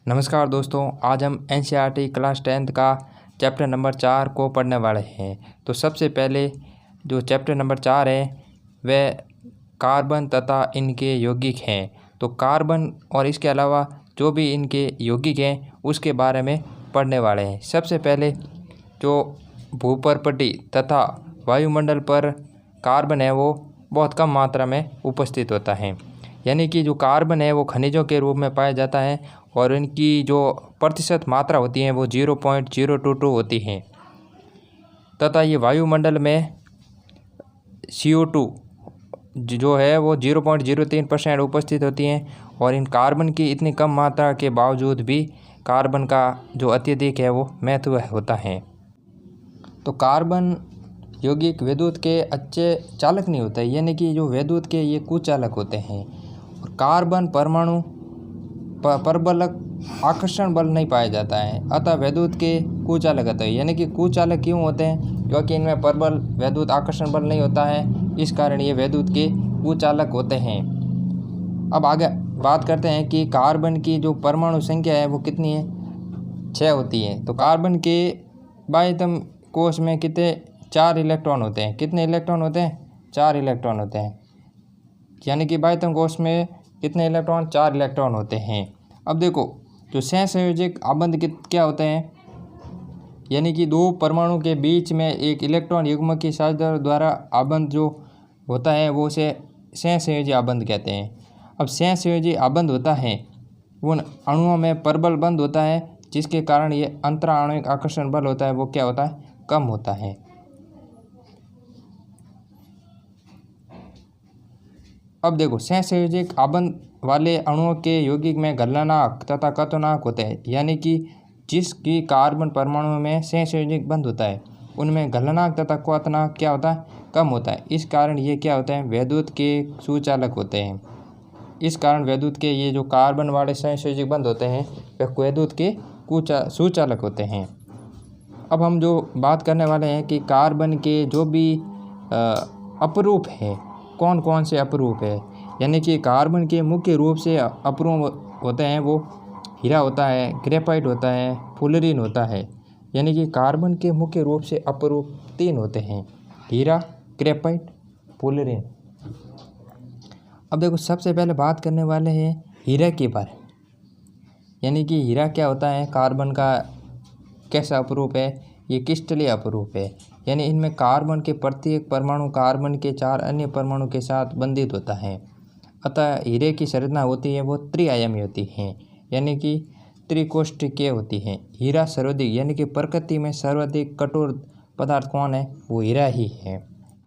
नमस्कार दोस्तों, आज हम एनसीईआरटी क्लास 10th का चैप्टर नंबर 4 को पढ़ने वाले हैं। तो सबसे पहले जो चैप्टर नंबर 4 है वह कार्बन तथा इनके यौगिक हैं। तो कार्बन और इसके अलावा जो भी इनके यौगिक हैं उसके बारे में पढ़ने वाले हैं। सबसे पहले जो भूपर्पटी तथा वायुमंडल पर कार्बन है वो बहुत कम मात्रा में उपस्थित होता है, यानी कि जो कार्बन है वो खनिजों के रूप में पाया जाता है और इनकी जो प्रतिशत मात्रा होती है वो 0.022 होती है तथा ये वायुमंडल में CO2 जो है वो 0.03% उपस्थित होती हैं। और इन कार्बन की इतनी कम मात्रा के बावजूद भी कार्बन का जो अत्यधिक है वो महत्व होता है। तो कार्बन यौगिक विद्युत के अच्छे चालक नहीं होते, यानी कि जो विद्युत के ये कुचालक होते हैं। और कार्बन परमाणु परबलक आकर्षण बल नहीं पाया जाता है, अतः विद्युत के कुचालक होते हैं। यानी कि कुचालक क्यों होते हैं? क्योंकि इनमें प्रबल विद्युत आकर्षण बल नहीं होता है, इस कारण ये विद्युत के कुचालक होते हैं। अब आगे बात करते हैं कि कार्बन की जो परमाणु संख्या है वो कितनी है? 6 होती है। तो कार्बन के बाह्यतम कोश में कितने 4 इलेक्ट्रॉन होते हैं? कितने इलेक्ट्रॉन होते हैं? 4 इलेक्ट्रॉन होते हैं। यानी कि बाह्यतम कोश में कितने इलेक्ट्रॉन? 4 इलेक्ट्रॉन होते हैं। अब देखो, जो सहसंयोजक आबंध क्या होते हैं, यानी कि दो परमाणु के बीच में एक इलेक्ट्रॉन युग्म की साझेदारी द्वारा आबंध जो होता है वो उसे सहसंयोजी आबंध कहते हैं। अब सहसंयोजी आबंध होता है उन अणुओं में प्रबल बंध होता है, जिसके कारण ये अंतराणविक आकर्षण बल होता है वो क्या होता है? कम होता है। अब देखो, सहसंयोजक आबंध वाले अणुओं के यौगिक में गलनांक तथा कथनांक होते हैं, यानी कि जिसकी कार्बन परमाणु में सहसंयोजक बंध होता है उनमें गलनांक तथा क्वथनांक क्या होता है? कम होता है। इस कारण ये क्या होते हैं? विद्युत के सुचालक होते हैं। इस कारण विद्युत के ये जो कार्बन वाले सहसंयोजक बंध होते हैं वे विद्युत के सुचालक होते हैं। अब हम जो बात करने वाले हैं कि कार्बन के जो भी अपरूप हैं, कौन कौन से अपरूप है, यानी कि कार्बन के मुख्य रूप से अपरूप होते हैं वो हीरा होता है, ग्रेफाइट होता है, फुलरीन होता है। यानी कि कार्बन के मुख्य रूप से अपरूप 3 होते हैं: हीरा, ग्रेफाइट, फुलरीन। अब देखो, सबसे पहले बात करने वाले हैं हीरा के बारे। यानी कि हीरा क्या होता है? कार्बन का कैसा अपरूप है? ये क्रिस्टलीय अपरूप है, यानी इनमें कार्बन के प्रत्येक परमाणु कार्बन के 4 अन्य परमाणु के साथ बंधित होता है। अतः हीरे की संरचना होती है वो त्रिआयामी होती है, यानी कि त्रिकोष्ठकीय होती है। हीरा सर्वाधिक, यानी कि प्रकृति में सर्वाधिक कठोर पदार्थ कौन है? वो हीरा ही है।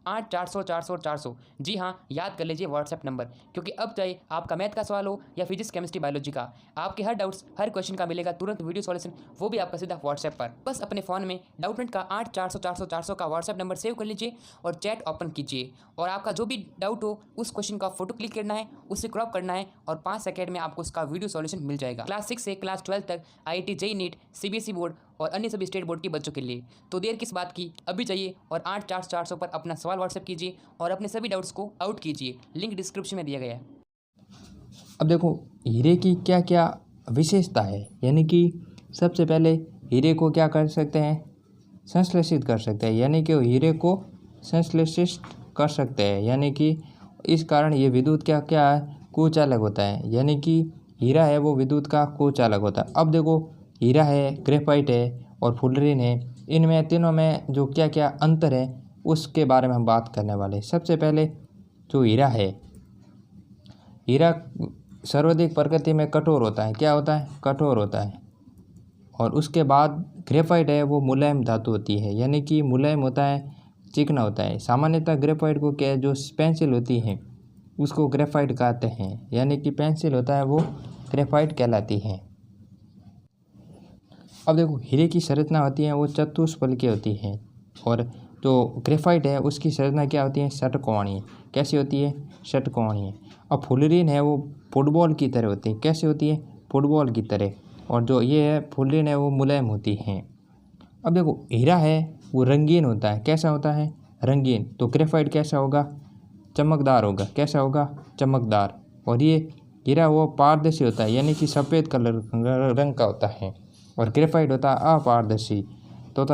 8 400 400 400। जी हाँ, याद कर लीजिए व्हाट्सएप नंबर, क्योंकि अब चाहे आपका मैथ का सवाल हो या फिजिक्स केमिस्ट्री बायोलॉजी का, आपके हर डाउट्स हर क्वेश्चन का मिलेगा तुरंत वीडियो सॉल्यूशन, वो भी आपका सीधा व्हाट्सएप पर। बस अपने फ़ोन में डाउटनेट का 8 400 400 400 का व्हाट्सएप नंबर सेव कर लीजिए और चैट ओपन कीजिए, और आपका जो भी डाउट हो उस क्वेश्चन का फोटो क्लिक करना है, उससे क्रॉप करना है, और 5 सेकेंड में आपको उसका वीडियो सॉल्यूशन मिल जाएगा। क्लास 6 से क्लास 12 तक IIT JEE NEET CBSE board और अन्य सभी स्टेट बोर्ड के बच्चों के लिए। तो देर किस बात की, अभी जाइए और 8 400 400 पर अपना सवाल व्हाट्सएप कीजिए और अपने सभी डाउट्स को आउट कीजिए। लिंक डिस्क्रिप्शन में दिया गया है। अब देखो, हीरे की क्या क्या विशेषता है। यानी कि सबसे पहले हीरे को क्या कर सकते हैं? संश्लेषित कर सकते हैं, यानी कि हीरे को संश्लेषित कर सकते हैं। यानी कि इस कारण ये विद्युत क्या क्या है? कुचालक होता है। यानी कि हीरा है वो विद्युत का कुचालक होता है। अब देखो, हीरा है, ग्रेफाइट है और फुलरीन है, इनमें तीनों में जो क्या क्या अंतर है उसके बारे में हम बात करने वाले हैं। सबसे पहले जो हीरा है, हीरा सर्वाधिक प्रकृति में कठोर होता है। क्या होता है? कठोर होता है। और उसके बाद ग्रेफाइट है वो मुलायम धातु होती है, यानी कि मुलायम होता है, चिकना होता है। सामान्यतः ग्रेफाइट को क्या जो पेंसिल होती है उसको ग्रेफाइट कहते हैं, यानी कि पेंसिल होता है वो ग्रेफाइट कहलाती है। अब देखो, हीरे की संरचना होती है वो चतुष्फलकीय होती है, और जो ग्रेफाइट है उसकी संरचना क्या होती है? षटकोणीय। कैसी होती है? षटकोणीय। अब फुलरीन है वो फुटबॉल की तरह होती है। कैसे होती है? फुटबॉल की तरह। और जो ये है फुलरीन है वो मुलायम होती है। अब देखो, हीरा है वो रंगीन होता है। कैसा होता है? रंगीन। तो ग्रेफाइट कैसा होगा? चमकदार होगा। कैसा होगा? चमकदार। और ये हीरा वो पारदर्शी होता है यानी कि सफ़ेद कलर रंग का होता है, और ग्रेफाइट होता है अपारदर्शी। तो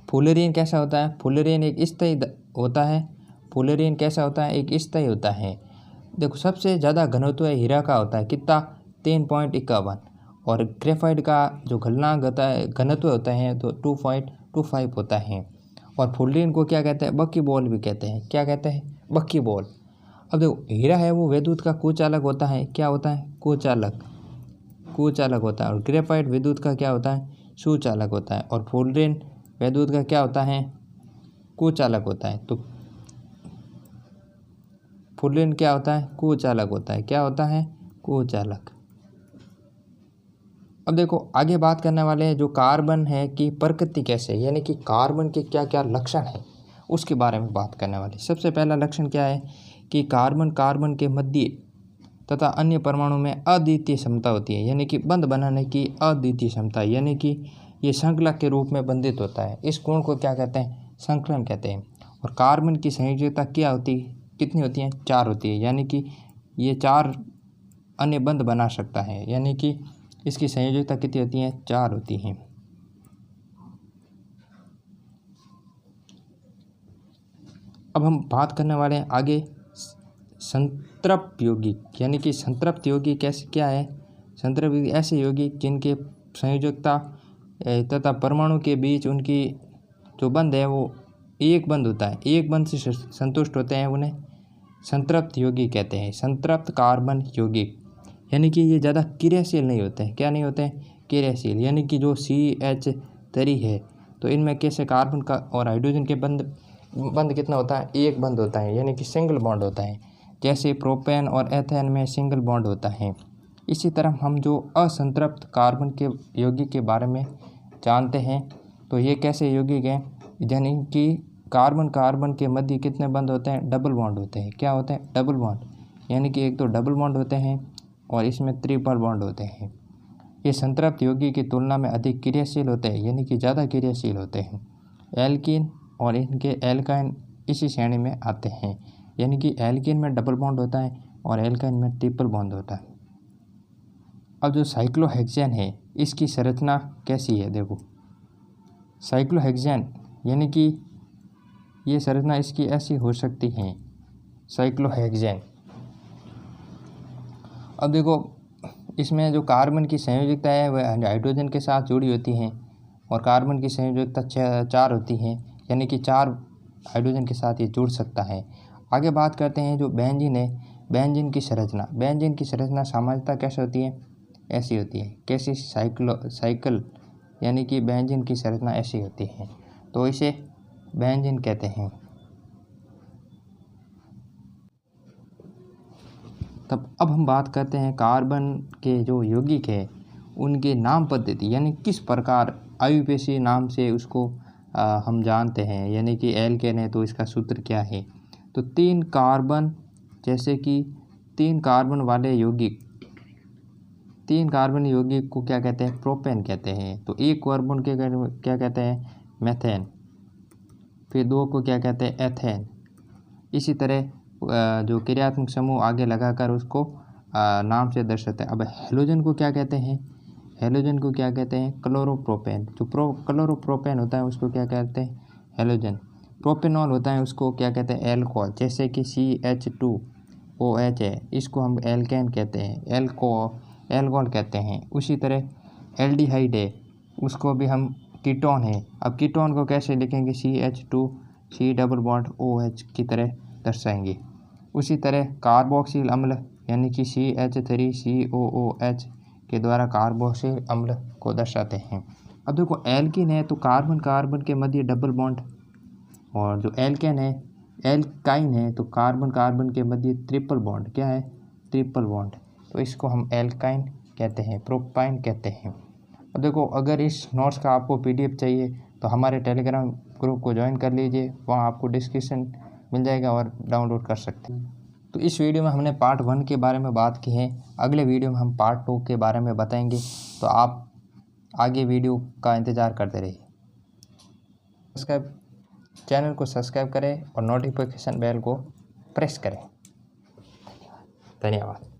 फुलेरिन कैसा होता है? फुलेरिन एक स्थायी होता है। फुलेरिन कैसा होता है? एक स्थायी होता है। देखो सबसे ज़्यादा घनत्व है हीरा का होता है कितना? 3.51, और ग्रेफाइट का जो गलनांक होता है घनत्व होता है तो 2.25 होता है। और फुलेरिन को क्या कहते हैं? बक्की बॉल भी कहते हैं। क्या कहते हैं? बक्की बॉल। अब देखो हीरा है वो विद्युत का कुचालक होता है। क्या होता है? कुचालक होता है। और ग्रेफाइट विद्युत का क्या होता है? सुचालक होता है। और फुलेरिन विद्युत का क्या होता है? कुचालक होता है। तो फुलेरिन क्या होता है? कुचालक होता है। क्या होता है? कुचालक। अब देखो आगे बात करने वाले हैं जो कार्बन है कि प्रकृति कैसे है, यानी कि कार्बन के क्या क्या लक्षण है उसके बारे में बात करने वाले। सबसे पहला लक्षण क्या है कि कार्बन के मध्य तथा अन्य परमाणु में अद्वितीय क्षमता होती है, यानी कि बंध बनाने की अद्वितीय क्षमता, यानी कि ये संकलक के रूप में बंधित होता है। इस गुण को क्या कहते हैं? संकलन कहते हैं। और कार्बन की संयोजकता क्या होती है? कितनी होती है? 4 होती है, यानी कि ये 4 अन्य बंध बना सकता है, यानी कि इसकी संयोजकता कितनी होती है? 4 होती हैं। अब हम बात करने वाले हैं आगे संतृप्त यौगिक, यानी कि संतृप्त यौगिक कैसे क्या है? संतृप्त यौगिक ऐसे यौगिक जिनके संयोजकता तथा परमाणु के बीच उनकी जो बंध है वो एक बंध होता है, एक बंध से संतुष्ट होते हैं, उन्हें संतृप्त यौगिक कहते हैं। संतृप्त कार्बन यौगिक, यानी कि ये ज़्यादा क्रियाशील नहीं होते हैं। क्या नहीं होते हैं? क्रियाशील, यानी कि जो CH3 है तो इनमें कैसे कार्बन का और हाइड्रोजन के बंध कितना होता है? एक बंध होता है, यानी कि सिंगल बॉन्ड होता है। जैसे प्रोपेन और एथेन में सिंगल बॉन्ड होता है। इसी तरह हम जो असंतृप्त कार्बन के यौगिक के बारे में जानते हैं तो ये कैसे यौगिक हैं? यानी कि कार्बन के मध्य कितने बंध होते हैं? डबल बॉन्ड होते हैं। क्या होते हैं? डबल बॉन्ड, यानी कि एक तो डबल बॉन्ड होते हैं और इसमें ट्रिपल बॉन्ड होते हैं। ये संतृप्त यौगिक की तुलना में अधिक क्रियाशील होते हैं, यानी कि ज़्यादा क्रियाशील होते हैं। एल्कीन और इनके एल्काइन इसी श्रेणी में आते हैं, यानी कि एल्कीन में डबल बॉन्ड होता है और एल्काइन में ट्रिपल बॉन्ड होता है। अब जो साइक्लोहेक्सेन है इसकी संरचना कैसी है? देखो साइक्लोहेक्सेन, यानी कि ये संरचना इसकी ऐसी हो सकती है साइक्लोहेक्सेन। अब देखो इसमें जो कार्बन की संयोजकता है वह हाइड्रोजन के साथ जुड़ी होती है, और कार्बन की संयोजकता 4 होती है, यानी कि 4 हाइड्रोजन के साथ ये जुड़ सकता है। आगे बात करते हैं जो बेंजीन है, बेंजीन की संरचना। बेंजीन की संरचना सामान्यतः कैसे होती है? ऐसी होती है। कैसी? साइकिल, यानी कि बेंजीन की संरचना ऐसी होती है, तो इसे बेंजीन कहते हैं। अब हम बात करते हैं कार्बन के जो यौगिक है उनके नाम पद्धति, यानी किस प्रकार आयुपेशी नाम से उसको हम जानते हैं। यानी कि एल्केन है तो इसका सूत्र क्या है? तो 3 कार्बन, जैसे कि 3 कार्बन वाले यौगिक, 3 कार्बन यौगिक को क्या कहते हैं? प्रोपेन कहते हैं। तो 1 कार्बन के क्या कहते हैं? मेथेन। फिर 2 को क्या कहते हैं? एथेन। इसी तरह जो क्रियात्मक समूह आगे लगाकर उसको नाम से दर्शाते हैं। अब हेलोजन को क्या कहते हैं? हेलोजन को क्या कहते हैं? क्लोरोप्रोपेन। जो क्लोरोप्रोपेन होता है उसको क्या कहते हैं? हेलोजन। प्रोपेनॉल होता है उसको क्या कहते हैं? एल्कोहल। जैसे कि CH2OH है, इसको हम एल्केन कहते हैं, एल्कोहल कहते हैं। उसी तरह एल्डिहाइड है, उसको भी हम कीटोन है। अब कीटोन को कैसे लिखेंगे? CH2C डबल बॉन्ड OH की तरह दर्शाएंगे। उसी तरह कार्बोक्सिल अम्ल, यानी कि CH3COOH के द्वारा कार्बोक्सिल अम्ल को दर्शाते हैं। अब देखो एल्कीन है तो कार्बन के मध्य डबल बॉन्ड, और जो एल्केन है, एल्काइन है तो कार्बन के मध्य ट्रिपल बॉन्ड। क्या है? Triple bond. तो इसको हम एल्काइन कहते हैं, प्रोपाइन कहते हैं। अब देखो अगर इस नोट्स का आपको PDF चाहिए तो हमारे टेलीग्राम ग्रुप को ज्वाइन कर लीजिए, वहाँ आपको डिस्क्रिप्शन मिल जाएगा और डाउनलोड कर सकते हैं। तो इस वीडियो में हमने पार्ट 1 के बारे में बात की है। अगले वीडियो में हम पार्ट 2 के बारे में बताएंगे, तो आप आगे वीडियो का इंतज़ार करते रहिए। चैनल को सब्सक्राइब करें और नोटिफिकेशन बेल को प्रेस करें। धन्यवाद।